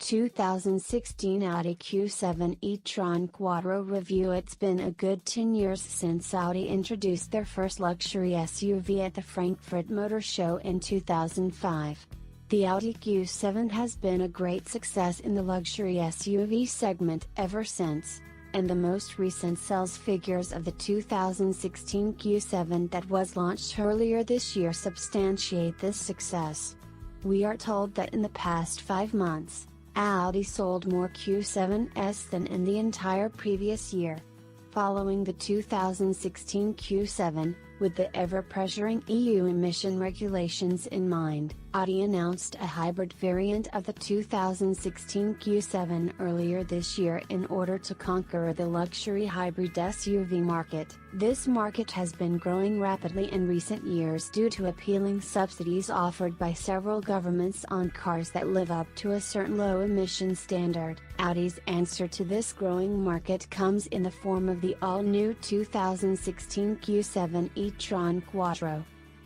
2016 Audi Q7 e-tron Quattro review. It's been a good 10 years since Audi introduced their first luxury SUV at the Frankfurt Motor Show in 2005. The Audi Q7 has been a great success in the luxury SUV segment ever since, and the most recent sales figures of the 2016 Q7 that was launched earlier this year substantiate this success. We are told that in the past 5 months, Audi sold more Q7s than in the entire previous year. Following the 2016 Q7, with the ever-pressuring EU emission regulations in mind, Audi announced a hybrid variant of the 2016 Q7 earlier this year in order to conquer the luxury hybrid SUV market. This market has been growing rapidly in recent years due to appealing subsidies offered by several governments on cars that live up to a certain low-emission standard. Audi's answer to this growing market comes in the form of the all-new 2016 Q7 e-tron Quattro.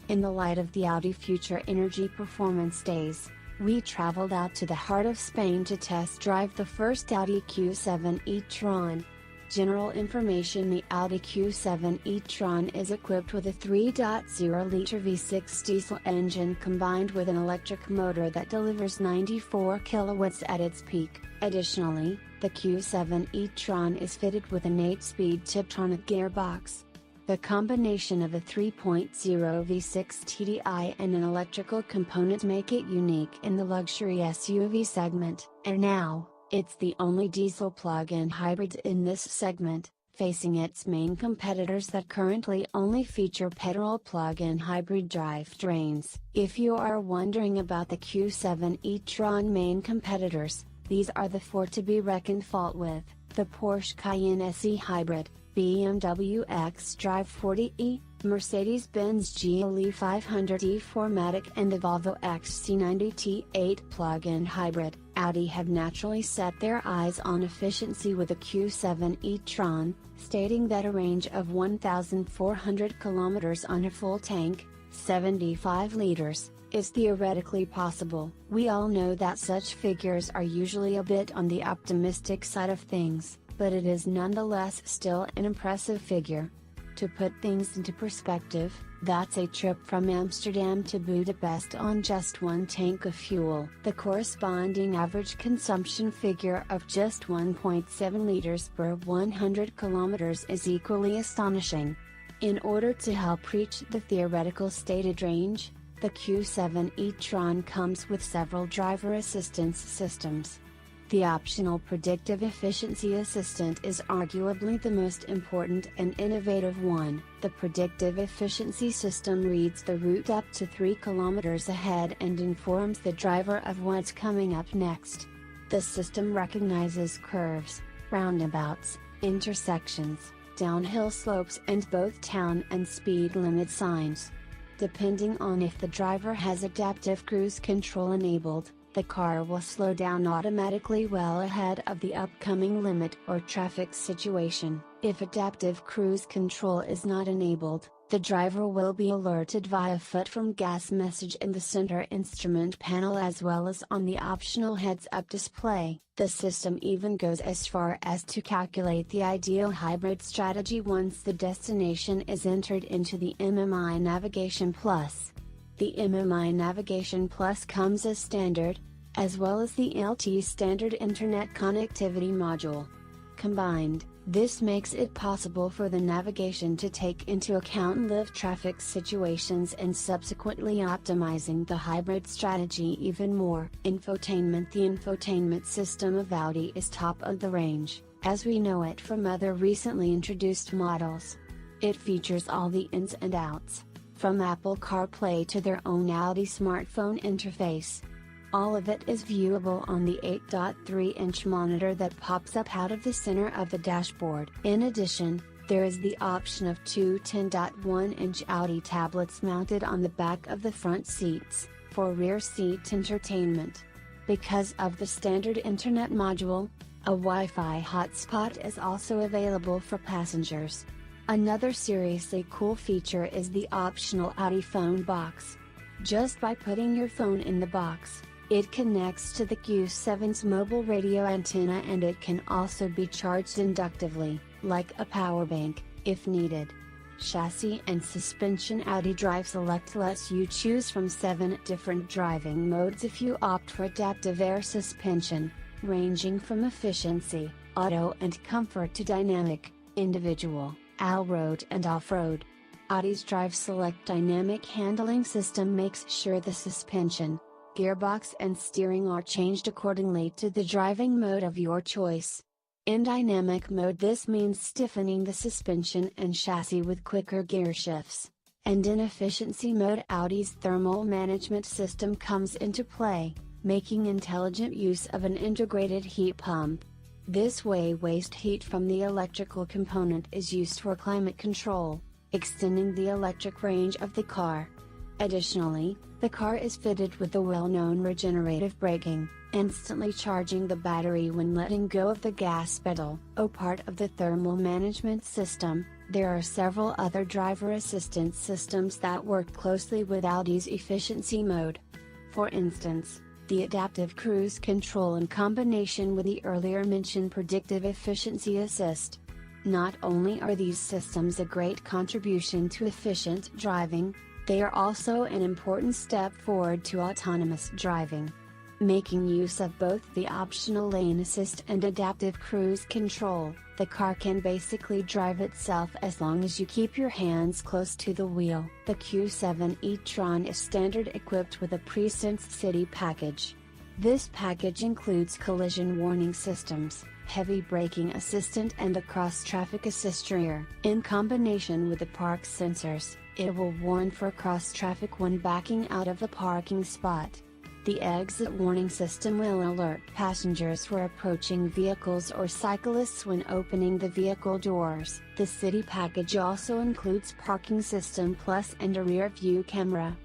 In the light of the Audi Future Energy Performance Days, we traveled out to the heart of Spain to test drive the first Audi Q7 e-tron. General information: the Audi Q7 e-tron is equipped with a 3.0-liter V6 diesel engine combined with an electric motor that delivers 94 kilowatts at its peak. Additionally, the Q7 e-tron is fitted with an 8-speed Tiptronic gearbox. The combination of a 3.0 V6 TDI and an electrical component make it unique in the luxury SUV segment, and now, it's the only diesel plug-in hybrid in this segment, facing its main competitors that currently only feature petrol plug-in hybrid drivetrains. If you are wondering about the Q7 e-tron main competitors, these are the 4 to be reckoned with: the Porsche Cayenne SE Hybrid, BMW X-Drive 40e, Mercedes-Benz GLE 500e 4MATIC and the Volvo XC90 T8 plug-in hybrid. Audi have naturally set their eyes on efficiency with the Q7 e-tron, stating that a range of 1,400 km on a full tank, 75 liters, is theoretically possible. We all know that such figures are usually a bit on the optimistic side of things, but it is nonetheless still an impressive figure. To put things into perspective, that's a trip from Amsterdam to Budapest on just one tank of fuel. The corresponding average consumption figure of just 1.7 liters per 100 kilometers is equally astonishing. In order to help reach the theoretical stated range, the Q7 e-tron comes with several driver assistance systems. The optional Predictive Efficiency Assistant is arguably the most important and innovative one. The Predictive Efficiency System reads the route up to 3 kilometers ahead and informs the driver of what's coming up next. The system recognizes curves, roundabouts, intersections, downhill slopes and both town and speed limit signs. Depending on if the driver has adaptive cruise control enabled, the car will slow down automatically well ahead of the upcoming limit or traffic situation. If adaptive cruise control is not enabled, the driver will be alerted via foot from gas message in the center instrument panel as well as on the optional heads-up display. The system even goes as far as to calculate the ideal hybrid strategy once the destination is entered into the MMI Navigation Plus. The MMI Navigation Plus comes as standard, as well as the LTE standard Internet connectivity module. Combined, this makes it possible for the navigation to take into account live traffic situations and subsequently optimizing the hybrid strategy even more. Infotainment: the infotainment system of Audi is top of the range, as we know it from other recently introduced models. It features all the ins and outs, from Apple CarPlay to their own Audi smartphone interface. All of it is viewable on the 8.3-inch monitor that pops up out of the center of the dashboard. In addition, there is the option of two 10.1-inch Audi tablets mounted on the back of the front seats, for rear seat entertainment. Because of the standard Internet module, a Wi-Fi hotspot is also available for passengers. Another seriously cool feature is the optional Audi phone box. Just by putting your phone in the box, It connects to the Q7's mobile radio antenna, and it can also be charged inductively, like a power bank, if needed. Chassis and suspension. Audi Drive Select lets you choose from 7 different driving modes if you opt for adaptive air suspension, ranging from efficiency, auto and comfort to dynamic, individual, all-road and off-road. Audi's Drive Select dynamic handling system makes sure the suspension, gearbox and steering are changed accordingly to the driving mode of your choice. In dynamic mode, this means stiffening the suspension and chassis with quicker gear shifts. And in efficiency mode, Audi's thermal management system comes into play, making intelligent use of an integrated heat pump. This way, waste heat from the electrical component is used for climate control, extending the electric range of the car. Additionally, the car is fitted with the well-known regenerative braking, instantly charging the battery when letting go of the gas pedal. Part of the thermal management system, there are several other driver assistance systems that work closely with Audi's efficiency mode. For instance, the adaptive cruise control in combination with the earlier mentioned predictive efficiency assist. Not only are these systems a great contribution to efficient driving, they are also an important step forward to autonomous driving. Making use of both the optional lane assist and adaptive cruise control, the car can basically drive itself as long as you keep your hands close to the wheel. The Q7 e-tron is standard equipped with a pre-Sense City package. This package includes collision warning systems, heavy braking assistant and a cross-traffic assist rear. In combination with the park sensors, it will warn for cross traffic when backing out of a parking spot. The exit warning system will alert passengers for approaching vehicles or cyclists when opening the vehicle doors. The city package also includes parking system plus and a rear view camera.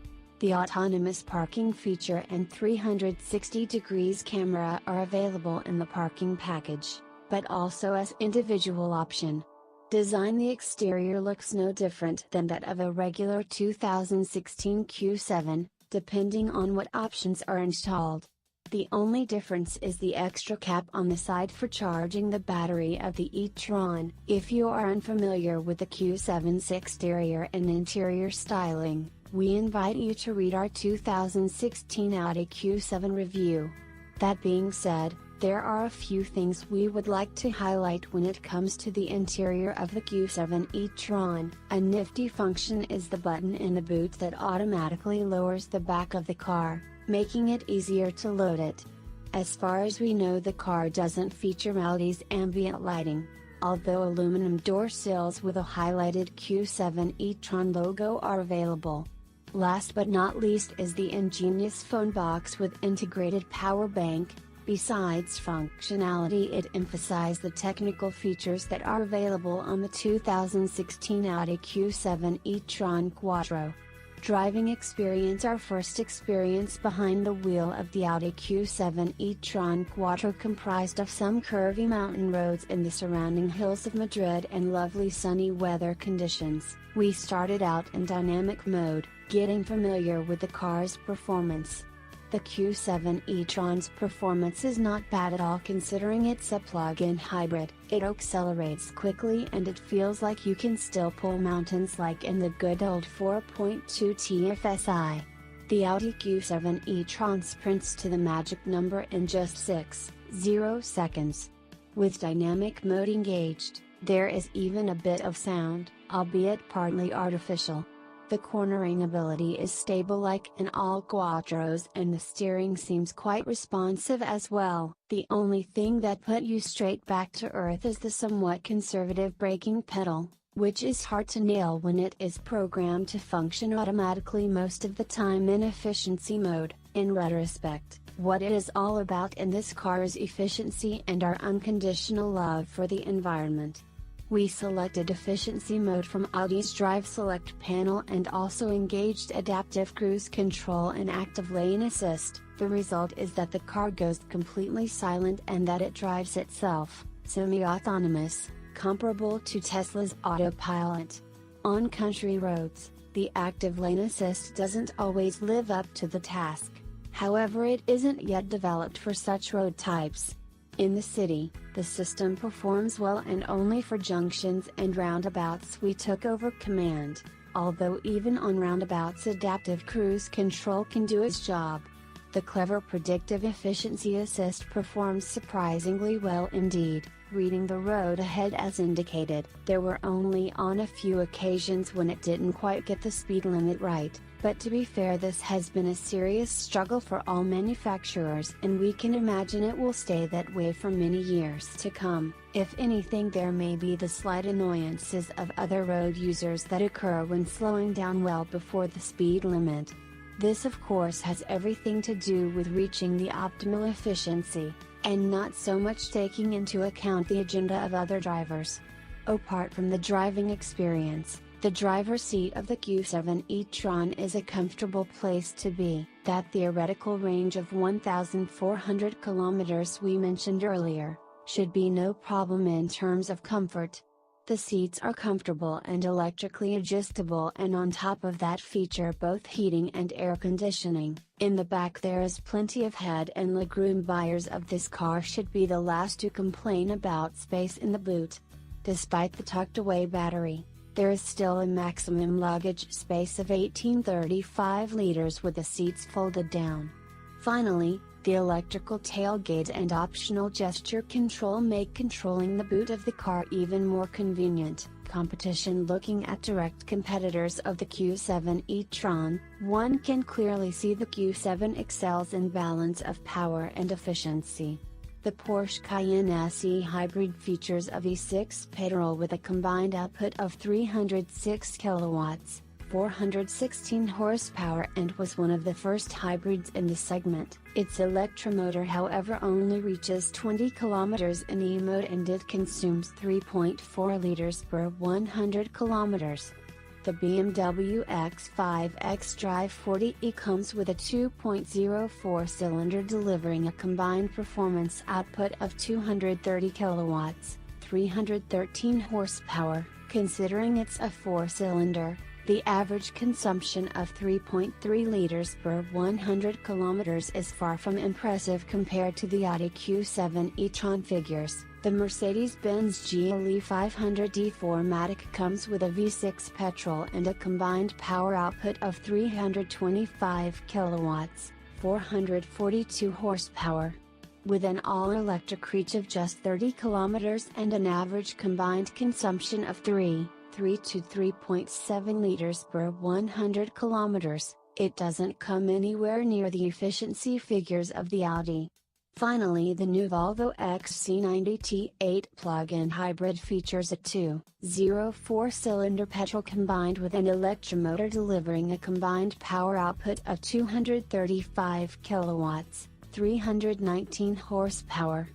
The autonomous parking feature and 360 degrees camera are available in the parking package, but also as individual option. Design. The exterior looks no different than that of a regular 2016 Q7, depending on what options are installed. The only difference is the extra cap on the side for charging the battery of the e-tron. If you are unfamiliar with the Q7's exterior and interior styling, we invite you to read our 2016 Audi Q7 review. That being said, there are a few things we would like to highlight when it comes to the interior of the Q7 e-tron. A nifty function is the button in the boot that automatically lowers the back of the car, making it easier to load it. As far as we know, the car doesn't feature Audi's ambient lighting, although aluminum door sills with a highlighted Q7 e-tron logo are available. Last but not least is the ingenious phone box with integrated power bank. Besides functionality, it emphasized the technical features that are available on the 2016 Audi Q7 e-tron Quattro. Driving experience. Our first experience behind the wheel of the Audi Q7 e-tron Quattro comprised of some curvy mountain roads in the surrounding hills of Madrid and lovely sunny weather conditions. We started out in dynamic mode, getting familiar with the car's performance. The Q7 e-tron's performance is not bad at all considering it's a plug-in hybrid. It accelerates quickly and it feels like you can still pull mountains like in the good old 4.2 TFSI. The Audi Q7 e-tron sprints to the magic number in just 6.0 seconds. With dynamic mode engaged, there is even a bit of sound, albeit partly artificial. The cornering ability is stable like in all Quattros and the steering seems quite responsive as well. The only thing that put you straight back to earth is the somewhat conservative braking pedal, which is hard to nail when it is programmed to function automatically most of the time in efficiency mode. In retrospect, what it is all about in this car is efficiency and our unconditional love for the environment. We selected efficiency mode from Audi's Drive Select panel and also engaged adaptive cruise control and active lane assist. The result is that the car goes completely silent and that it drives itself, semi-autonomous, comparable to Tesla's autopilot. On country roads, the active lane assist doesn't always live up to the task. However, it isn't yet developed for such road types. In the city, the system performs well, and only for junctions and roundabouts we took over command, although even on roundabouts adaptive cruise control can do its job. The clever predictive efficiency assist performs surprisingly well indeed, reading the road ahead as indicated. There were only on a few occasions when it didn't quite get the speed limit right, but to be fair, this has been a serious struggle for all manufacturers, and we can imagine it will stay that way for many years to come. If anything, there may be the slight annoyances of other road users that occur when slowing down well before the speed limit. This of course has everything to do with reaching the optimal efficiency, and not so much taking into account the agenda of other drivers. Apart from the driving experience, the driver's seat of the Q7 e-tron is a comfortable place to be. That theoretical range of 1,400 kilometers we mentioned earlier, should be no problem in terms of comfort. The seats are comfortable and electrically adjustable, and on top of that feature both heating and air conditioning. In the back there is plenty of head and legroom. Buyers of this car should be the last to complain about space in the boot. Despite the tucked away battery, there is still a maximum luggage space of 1835 liters with the seats folded down. Finally, the electrical tailgate and optional gesture control make controlling the boot of the car even more convenient. Competition: looking at direct competitors of the Q7 e-tron, one can clearly see the Q7 excels in balance of power and efficiency. The Porsche Cayenne SE hybrid features a V6 petrol with a combined output of 306 kilowatts, 416 horsepower, and was one of the first hybrids in the segment. Its electromotor however only reaches 20 kilometers in E-mode, and it consumes 3.4 liters per 100 kilometers. The BMW X5 xDrive 40e comes with a 2.04 cylinder delivering a combined performance output of 230 kilowatts, 313 horsepower. Considering it's a 4-cylinder, the average consumption of 3.3 liters per 100 kilometers is far from impressive compared to the Audi Q7 e-tron figures. The Mercedes-Benz GLE 500d 4MATIC comes with a V6 petrol and a combined power output of 325 kilowatts, 442 horsepower. With an all-electric reach of just 30 kilometers and an average combined consumption of 3 to 3.7 liters per 100 kilometers, it doesn't come anywhere near the efficiency figures of the Audi. Finally, the new Volvo XC90 T8 plug-in hybrid features a 2.04-cylinder petrol combined with an electromotor delivering a combined power output of 235 kilowatts, 319 horsepower.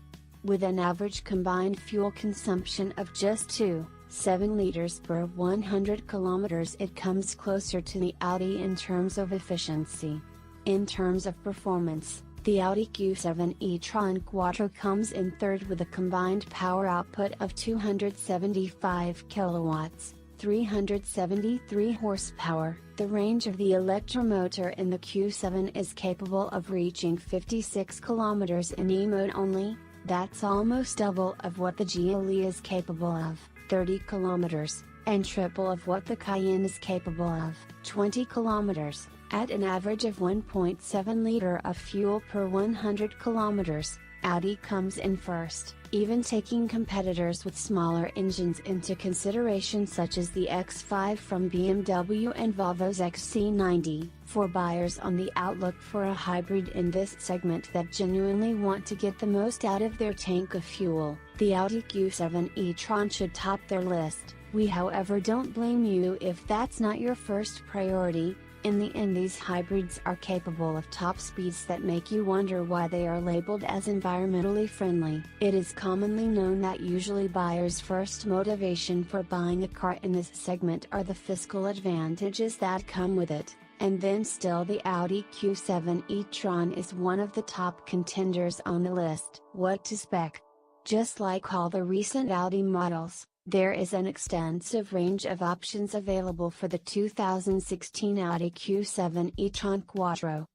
With an average combined fuel consumption of just 2.7 liters per 100 kilometers, it comes closer to the Audi in terms of efficiency. In terms of performance, the Audi Q7 e-tron Quattro comes in third with a combined power output of 275 kilowatts, 373 horsepower. The range of the electromotor in the Q7 is capable of reaching 56 kilometers in E-mode only. That's almost double of what the GLE is capable of, 30 kilometers, and triple of what the Cayenne is capable of, 20 kilometers. At an average of 1.7 liter of fuel per 100 kilometers, Audi comes in first, even taking competitors with smaller engines into consideration such as the X5 from BMW and Volvo's XC90. For buyers on the outlook for a hybrid in this segment that genuinely want to get the most out of their tank of fuel, the Audi Q7 e-tron should top their list. We however don't blame you if that's not your first priority. In the end, these hybrids are capable of top speeds that make you wonder why they are labeled as environmentally friendly. It is commonly known that usually buyers' first motivation for buying a car in this segment are the fiscal advantages that come with it, and then still the Audi Q7 e-tron is one of the top contenders on the list. What to spec? Just like all the recent Audi models, there is an extensive range of options available for the 2016 Audi Q7 e-tron Quattro.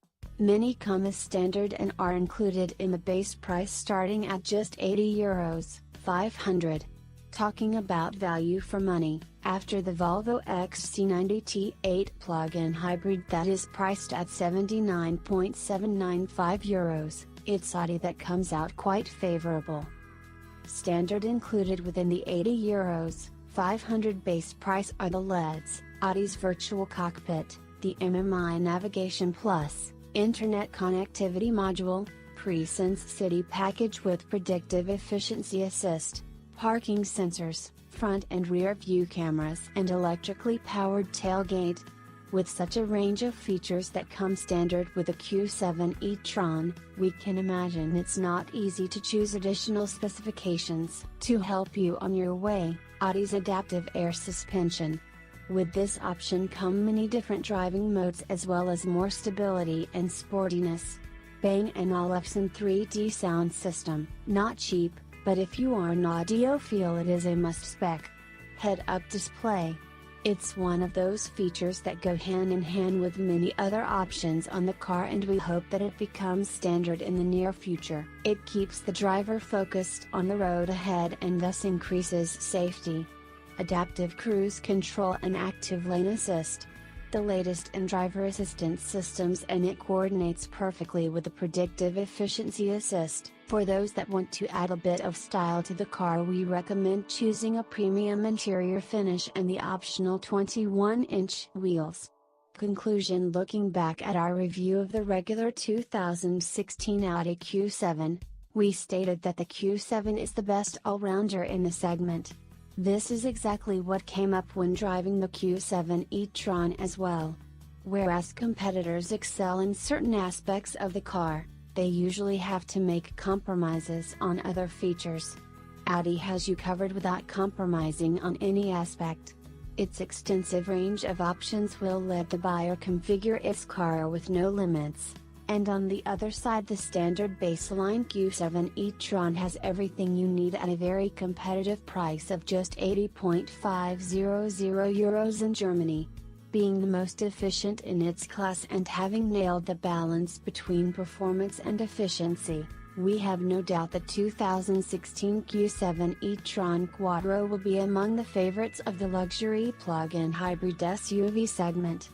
Many come as standard and are included in the base price starting at just €80, 500. Talking about value for money, after the Volvo XC90 T8 plug-in hybrid that is priced at €79.795, it's Audi that comes out quite favorable. Standard included within the €80, 500 base price are the LEDs, Audi's virtual cockpit, the MMI Navigation Plus, Internet connectivity module, pre-sense city package with predictive efficiency assist, parking sensors, front and rear view cameras and electrically powered tailgate. With such a range of features that come standard with the Q7 e-tron, we can imagine it's not easy to choose additional specifications. To help you on your way, Audi's adaptive air suspension. With this option come many different driving modes as well as more stability and sportiness. Bang & Olufsen 3D sound system, not cheap, but if you are an audiophile it is a must-spec. Head-up display. It's one of those features that go hand in hand with many other options on the car and we hope that it becomes standard in the near future. It keeps the driver focused on the road ahead and thus increases safety. Adaptive cruise control and active lane assist. The latest in driver assistance systems and it coordinates perfectly with the predictive efficiency assist. For those that want to add a bit of style to the car we recommend choosing a premium interior finish and the optional 21-inch wheels. Conclusion: looking back at our review of the regular 2016 Audi Q7, we stated that the Q7 is the best all-rounder in the segment. This is exactly what came up when driving the Q7 e-tron as well. Whereas competitors excel in certain aspects of the car, they usually have to make compromises on other features. Audi has you covered without compromising on any aspect. Its extensive range of options will let the buyer configure its car with no limits. And on the other side, the standard baseline Q7 e-tron has everything you need at a very competitive price of just €80.500 in Germany. Being the most efficient in its class and having nailed the balance between performance and efficiency, we have no doubt the 2016 Q7 e-tron Quattro will be among the favorites of the luxury plug-in hybrid SUV segment.